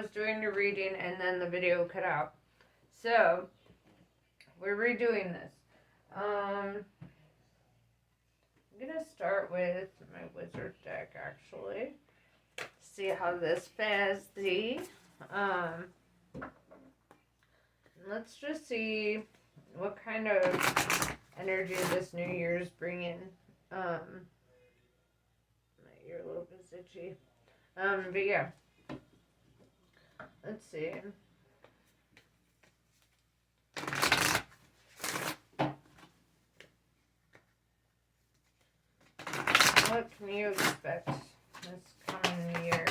was doing your reading and then the video cut out. So, we're redoing this. I'm going to start with my wizard deck, actually. See how this fares thee. Let's just see what kind of energy this New Year's bringing. My ear a little bit itchy. But yeah. Let's see. What can you expect this coming year?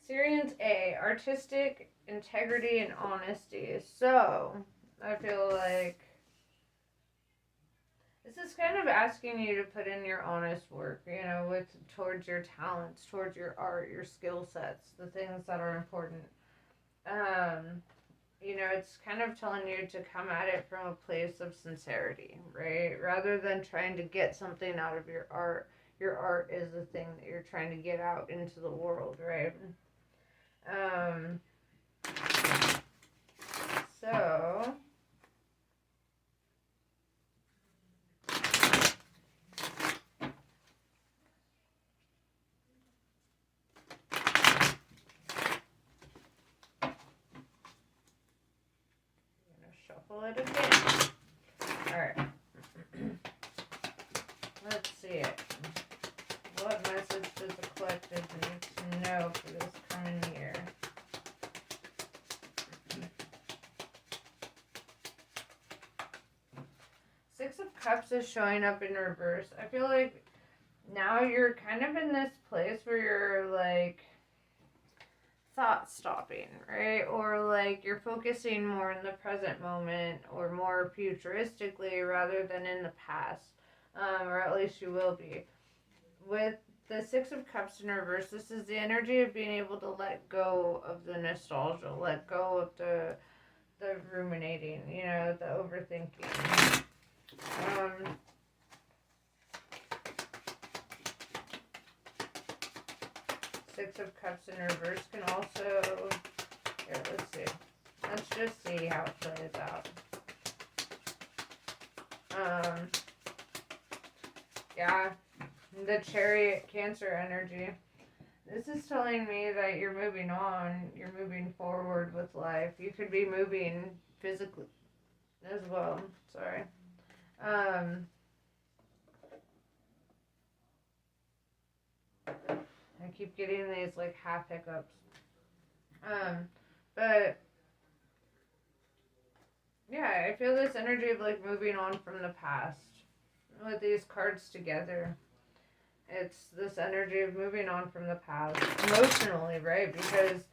Syrians A, artistic integrity and honesty. So, I feel like this is kind of asking you to put in your honest work, towards your talents, towards your art, your skill sets, the things that are important. It's kind of telling you to come at it from a place of sincerity, right? Rather than trying to get something out of your art. Your art is the thing that you're trying to get out into the world, right? So shuffle it again. Alright. Let's see it. What message does the collective need to know for this coming year? Six of Cups is showing up in reverse. I feel like now you're kind of in this place where you're like thought stopping, right? Or like you're focusing more in the present moment or more futuristically rather than in the past. Or at least you will be. With the Six of Cups in reverse, this is the energy of being able to let go of the nostalgia, let go of the ruminating, the overthinking. Six of Cups in reverse can also, here, let's see. Let's just see how it plays out. Yeah, the Chariot Cancer energy. This is telling me that you're moving on, you're moving forward with life. You could be moving physically as well. Sorry. I keep getting these like half hiccups. But yeah, I feel this energy of like moving on from the past with these cards together. It's this energy of moving on from the past emotionally, right? Because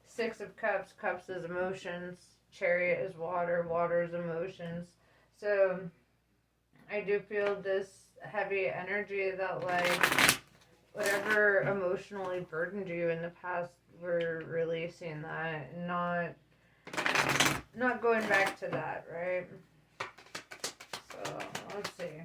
Six of Cups, Cups is emotions, Chariot is water, water is emotions. So I do feel this heavy energy that like whatever emotionally burdened you in the past, we're releasing that, not going back to that, right? So let's see.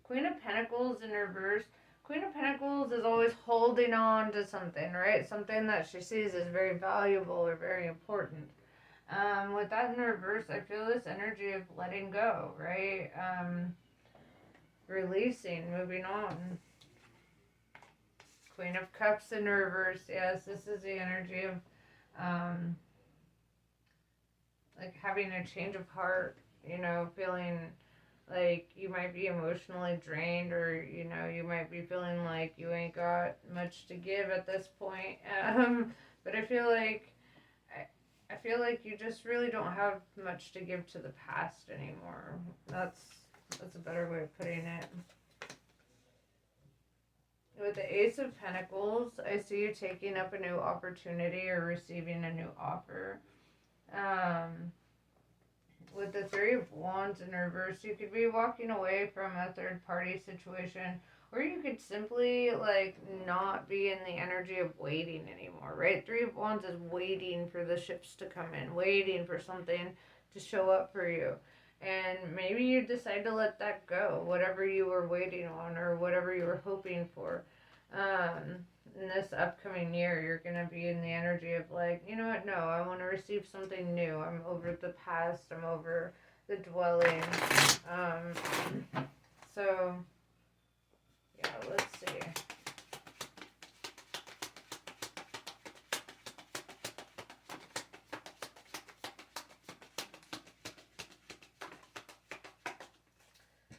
Queen of Pentacles in reverse. Queen of Pentacles is always holding on to something, right? Something that she sees as very valuable or very important. With that in reverse, I feel this energy of letting go, right? Releasing, moving on. Queen of Cups in reverse. Yes, this is the energy of like having a change of heart, feeling like you might be emotionally drained, or you might be feeling like you ain't got much to give at this point. But I feel like you just really don't have much to give to the past anymore. That's That's a better way of putting it. With the Ace of Pentacles, I see you taking up a new opportunity or receiving a new offer. With the Three of Wands in reverse, you could be walking away from a third party situation, or you could simply like not be in the energy of waiting anymore, right? Three of Wands is waiting for the ships to come in, waiting for something to show up for you. And maybe you decide to let that go, whatever you were waiting on or whatever you were hoping for. In this upcoming year, you're going to be in the energy of like, you know what, no, I want to receive something new. I'm over the past, I'm over the dwelling. So, yeah, let's see.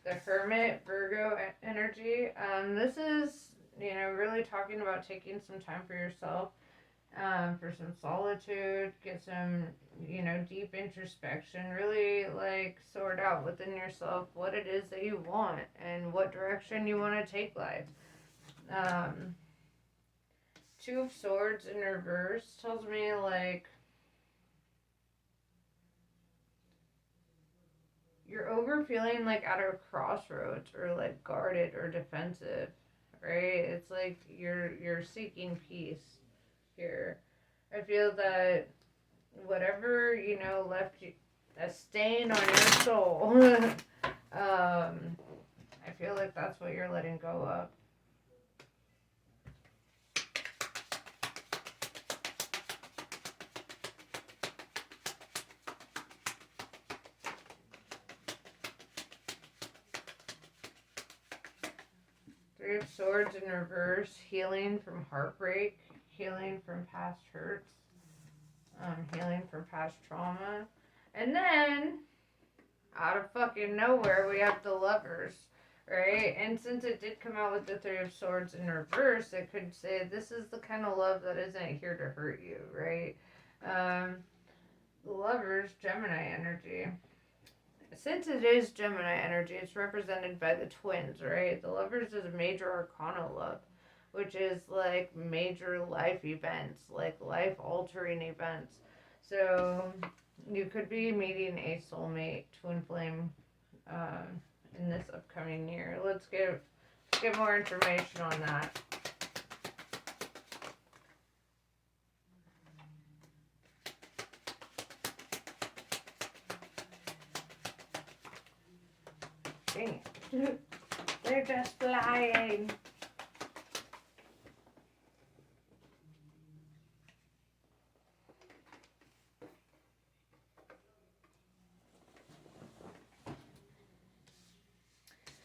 The Hermit, Virgo energy. This is, really talking about taking some time for yourself, for some solitude, get some, deep introspection, really like sort out within yourself what it is that you want and what direction you want to take life. Two of Swords in reverse tells me like you're over feeling like at a crossroads or like guarded or defensive, right? It's like you're seeking peace here. I feel that whatever left you a stain on your soul, I feel like that's what you're letting go of. Three of Swords in reverse, healing from heartbreak, healing from past hurts, healing from past trauma. And then, out of fucking nowhere, we have the Lovers, right? And since it did come out with the Three of Swords in reverse, it could say this is the kind of love that isn't here to hurt you, right? The Lovers, Gemini energy. Since it is Gemini energy, it's represented by the twins, right? The Lovers is a major arcana love, which is like major life events, like life altering events. So you could be meeting a soulmate, twin flame, in this upcoming year. Let's get more information on that. Dang it. They're just flying.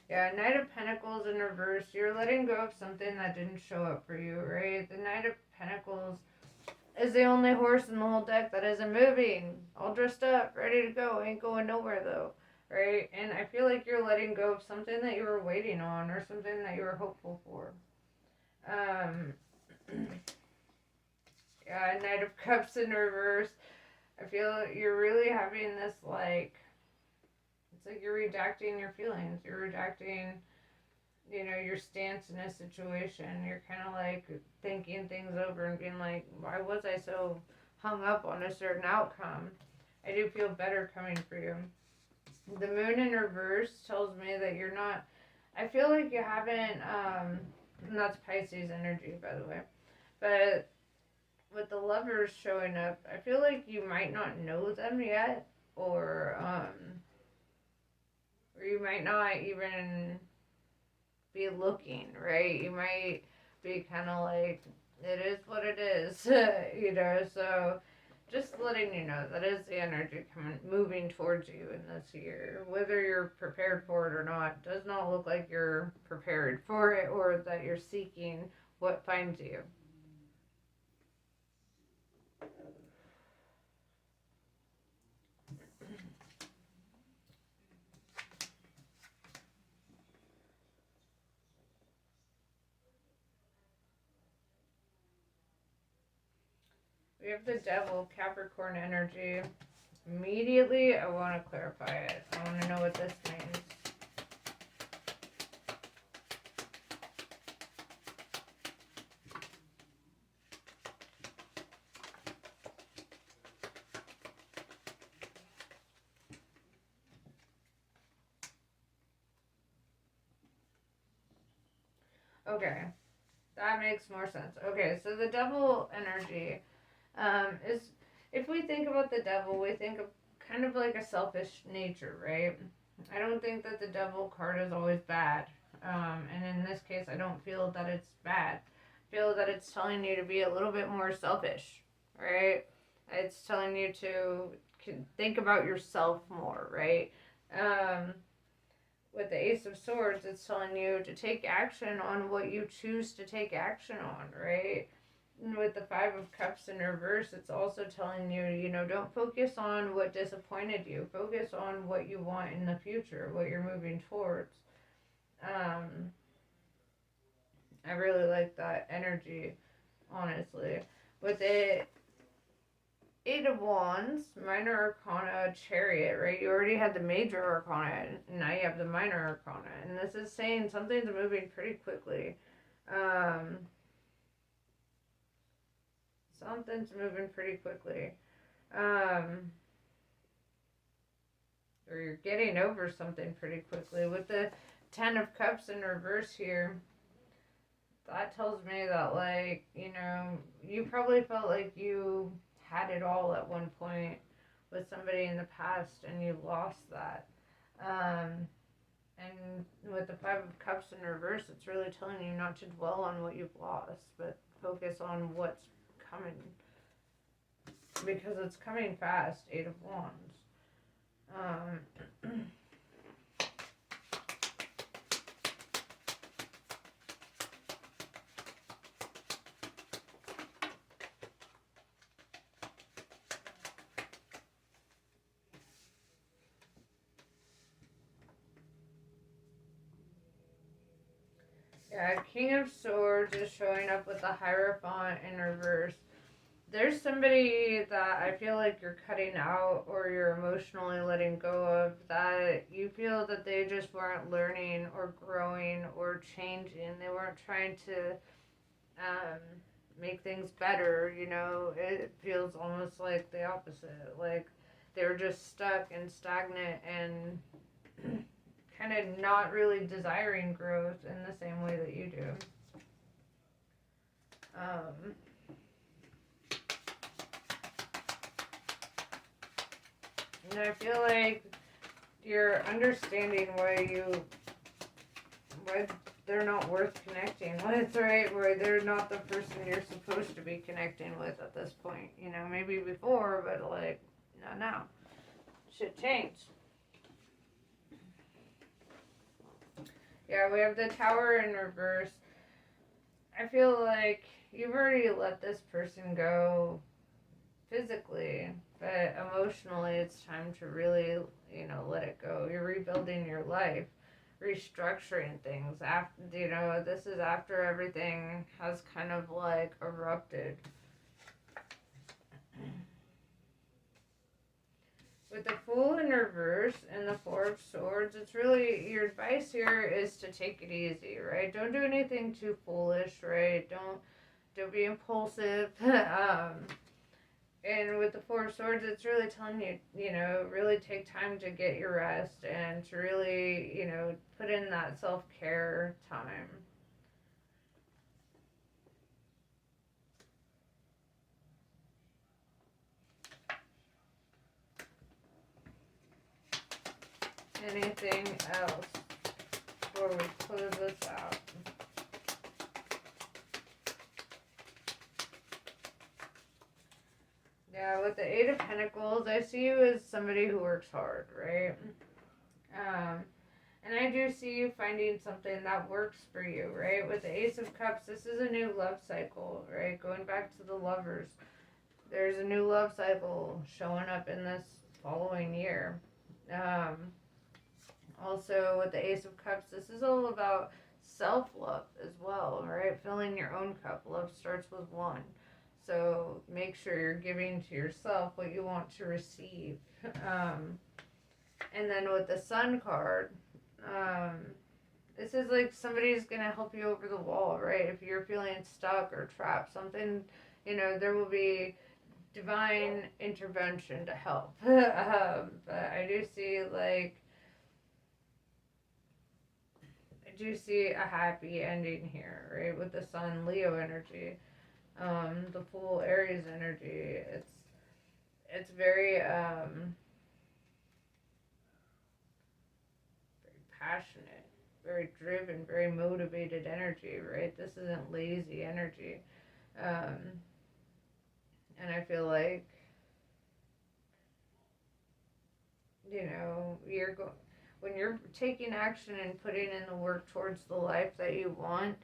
Yeah, Knight of Pentacles in reverse. You're letting go of something that didn't show up for you, right? The Knight of Pentacles is the only horse in the whole deck that isn't moving. All dressed up, ready to go. Ain't going nowhere though, right? And I feel like you're letting go of something that you were waiting on or something that you were hopeful for. Yeah, Knight of Cups in reverse. I feel you're really having this like, it's like you're redacting your feelings. You're redacting, your stance in a situation. You're kind of like thinking things over and being like, why was I so hung up on a certain outcome? I do feel better coming for you. The Moon in reverse tells me that you're not, I feel like you haven't, and that's Pisces energy, by the way, but with the Lovers showing up, I feel like you might not know them yet, or you might not even be looking, right? You might be kind of like, it is what it is, so just letting you know that is the energy moving towards you in this year. Whether you're prepared for it or not, does not look like you're prepared for it or that you're seeking what finds you. We have the Devil, Capricorn energy. Immediately, I want to clarify it. I want to know what this means. Okay, that makes more sense. Okay, so the devil energy is, if we think about the devil, we think of kind of like a selfish nature, right? I don't think that the devil card is always bad. And in this case, I don't feel that it's bad. I feel that it's telling you to be a little bit more selfish, right? It's telling you to think about yourself more, right? Um, with the Ace of Swords, it's telling you to take action on what you choose to take action on, right? And with the Five of Cups in reverse, it's also telling you, don't focus on what disappointed you. Focus on what you want in the future, what you're moving towards. Um, I really like that energy, honestly. With the Eight of Wands, Minor Arcana, Chariot, right? You already had the Major Arcana, and now you have the Minor Arcana. And this is saying something's moving pretty quickly. Um, something's moving pretty quickly. Um, or you're getting over something pretty quickly. With the Ten of Cups in reverse here, that tells me that, like, you probably felt like you had it all at one point with somebody in the past and you lost that. Um, and with the Five of Cups in reverse, it's really telling you not to dwell on what you've lost, but focus on what's coming. Because it's coming fast, Eight of Wands. Yeah, King of Swords is showing up with the Hierophant in reverse. There's somebody that I feel like you're cutting out or you're emotionally letting go of, that you feel that they just weren't learning or growing or changing. They weren't trying to um, make things better, It feels almost like the opposite. Like they were just stuck and stagnant and kind of not really desiring growth in the same way that you do. Um, and I feel like you're understanding why they're not worth connecting with, right? Why they're not the person you're supposed to be connecting with at this point. Maybe before, but like not now. Shit changed. Yeah, we have the Tower in reverse. I feel like you've already let this person go physically, but emotionally it's time to really, let it go. You're rebuilding your life, restructuring things. After, this is after everything has kind of like erupted. With the Fool in reverse and the Four of Swords, it's really, your advice here is to take it easy, right? Don't do anything too foolish, right? Don't be impulsive. And with the Four of Swords, it's really telling you, really take time to get your rest and to really, put in that self-care time. Anything else before we close this out? Yeah, with the Eight of Pentacles, I see you as somebody who works hard, right? And I do see you finding something that works for you, right? With the Ace of Cups, this is a new love cycle, right? Going back to the lovers, there's a new love cycle showing up in this following year. Um, Also, with the Ace of Cups, this is all about self-love as well, right? Filling your own cup. Love starts with one. So make sure you're giving to yourself what you want to receive. And then with the Sun card, um, this is like somebody's going to help you over the wall, right? If you're feeling stuck or trapped, something, there will be divine intervention to help. But I do see, like, I do see a happy ending here, right? With the Sun Leo energy, the full Aries energy. It's very very passionate, very driven, very motivated energy, right? This isn't lazy energy. Um, and I feel like, when you're taking action and putting in the work towards the life that you want,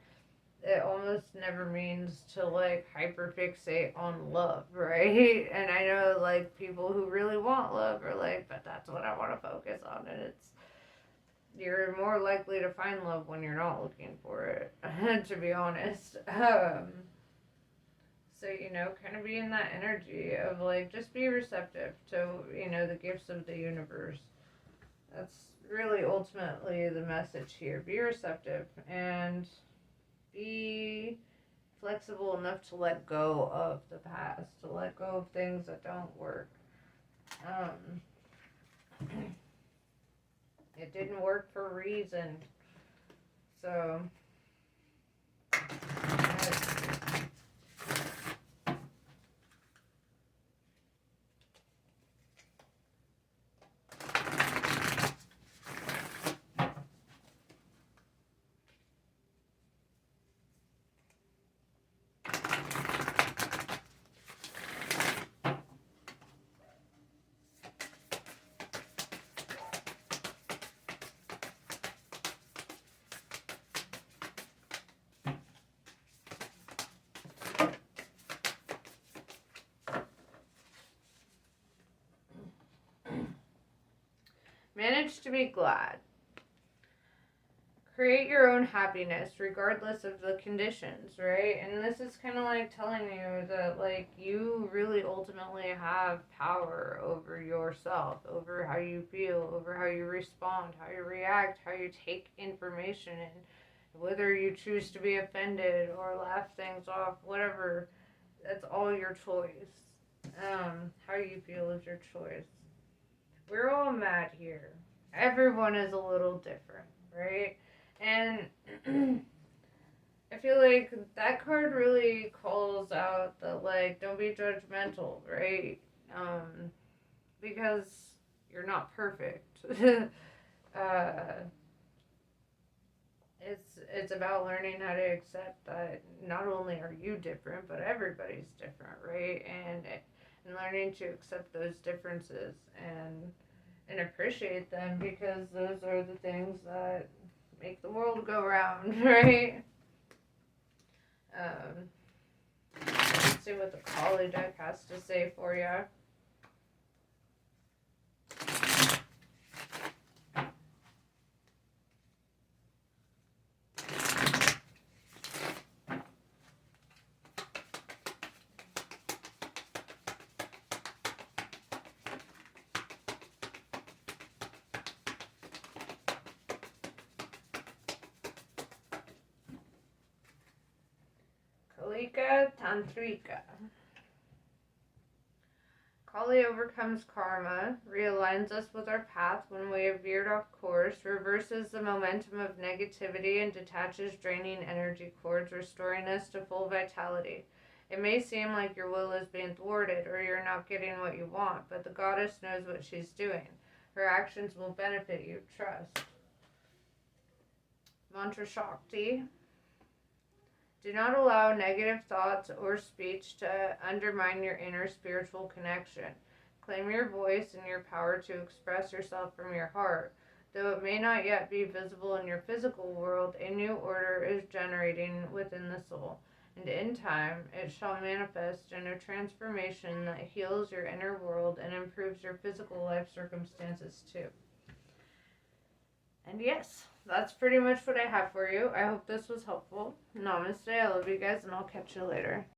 it almost never means to like hyperfixate on love, right? And I know like people who really want love are like, but that's what I want to focus on, and it's you're more likely to find love when you're not looking for it, to be honest. So, kind of be in that energy of like just be receptive to, the gifts of the universe. That's really ultimately the message here. Be receptive and be flexible enough to let go of the past, to let go of things that don't work. Um, it didn't work for a reason. So, manage to be glad. Create your own happiness regardless of the conditions, right? And this is kind of like telling you that like you really ultimately have power over yourself, over how you feel, over how you respond, how you react, how you take information in, whether you choose to be offended or laugh things off, whatever. That's all your choice. How you feel is your choice. We're all mad here. Everyone is a little different, right? And I feel like that card really calls out that, like, don't be judgmental, right? Um, because you're not perfect. uh, it's about learning how to accept that not only are you different, but everybody's different, right? And learning to accept those differences and appreciate them because those are the things that make the world go round, right? Um, let's see what the Kali deck has to say for you. Kalika Tantrika. Kali overcomes karma, realigns us with our path when we have veered off course, reverses the momentum of negativity, and detaches draining energy cords, restoring us to full vitality. It may seem like your will is being thwarted or you're not getting what you want, but the goddess knows what she's doing. Her actions will benefit you. Trust. Mantra Shakti. Do not allow negative thoughts or speech to undermine your inner spiritual connection. Claim your voice and your power to express yourself from your heart. Though it may not yet be visible in your physical world, a new order is generating within the soul, and in time it shall manifest in a transformation that heals your inner world and improves your physical life circumstances too. And yes, that's pretty much what I have for you. I hope this was helpful. Namaste. I love you guys, and I'll catch you later.